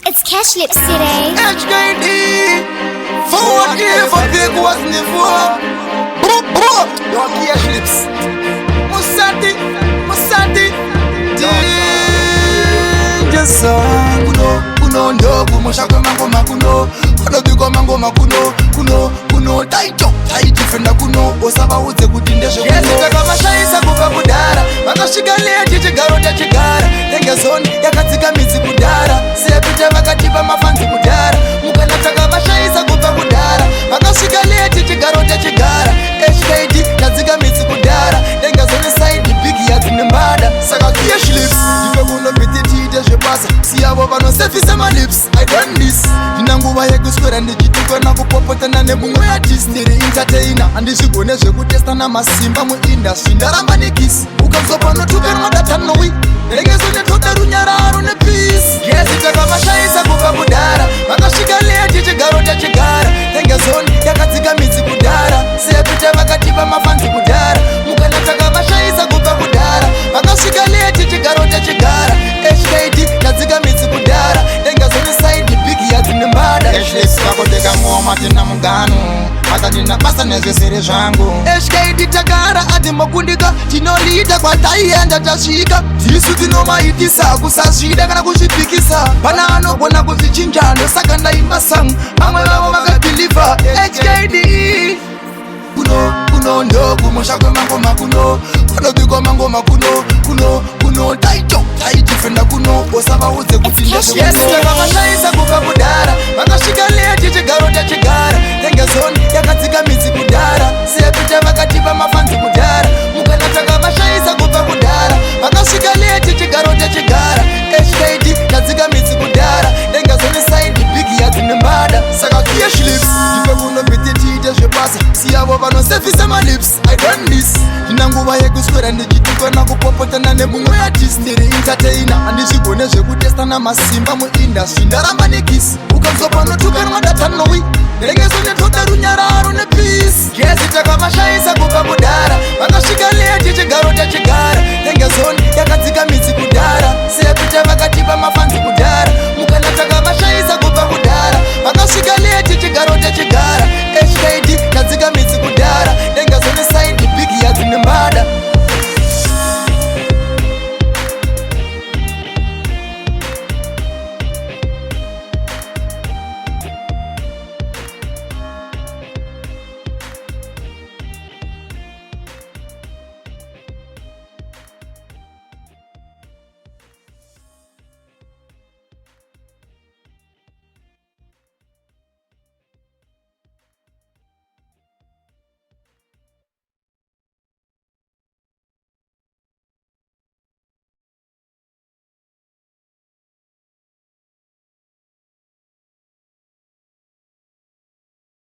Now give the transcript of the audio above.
It's Cash Lips today. HKD forward here for big was before. Your Cash Lips Musati Danger song. Kuno ndogo moshaka mangoma kuno biko mangoma kuno taito fenda kuno osaba udze kuti ndezve kuno yesitaka mashaisa kubva kudhara vakasvika leti chigaro tachigara tengezoni yakadzika midzi kudhara sepita vakatipa mafanzi kudhara mukanataka mashaisa kubva kudhara vakasvika leti chigaro tachigara HKD tadzika midzi kudhara tengezoni saidi bigi yadzine mbada saka Cash Lips ipe kuno bititiite zvebasa siyavo vanosefisa malips I done this ndina nguva yekuswera ndichitukana kupopotana nemumwe artist ndiri entertainer handizvigone zvekutesta namasimba muindustry ndaramba nekisi ukamzopanotukanwa datanowi regezo netoda runyararo nepeace yezitaka mashaisa kubva kudhara vakasvika leti chigaro tachigara tengezoni yakadzika midzi kudhara sepita vakatipa mafanzi kudhara mukanataka mashaisa kubva kudhara vakasvika leti chigaro tachigara HKD tadzika midzi kudhara tengezoni saidi bigi yadzine mbada vakoteka ngoma tina mugano atandina basa nezvesere zvangu HKD takara ati mokundika tinoliita kwataienda tasvika tisu tinomaitisa kusazvida kana kuzvipikisa pana anogona kuzvichinja ndosaka ndaimba sangu vamwe vavo vakabhiliva HKD kuno ndogo moshakwe mangoma kuno biko mangoma kuno taito fenda kuno osava udze kuti ndezvekuno mashaisa kubva kudhara vakasvika leti chigaro tachigara tengezoni yakadzika midzi kudhara sepita vakatipa mafanzi kudhara mukanataka mashaisa kubva kudhara vakasvika leti chigaro tachigara HKD tadzika midzi kudhara tengezoni saidi bigi yadzine mbada saka Cash Lips ipe kuno bititiite zvebasa siyavo vanosefisa malips I done this ndina nguva yekuswera ndichitukana kupopotana nemumwe artist ndiri entertainer handizvigone zvekutesta namasimba muindustry ndaramba nekisi ukamzopanotukanwa datanowi regezo netoda runyararo nepeace yezitaka mashaisa kubva kudhara vakasvika leti chigaro tachigara tengezoni yakadzika midzi kudhara sepita vakatipa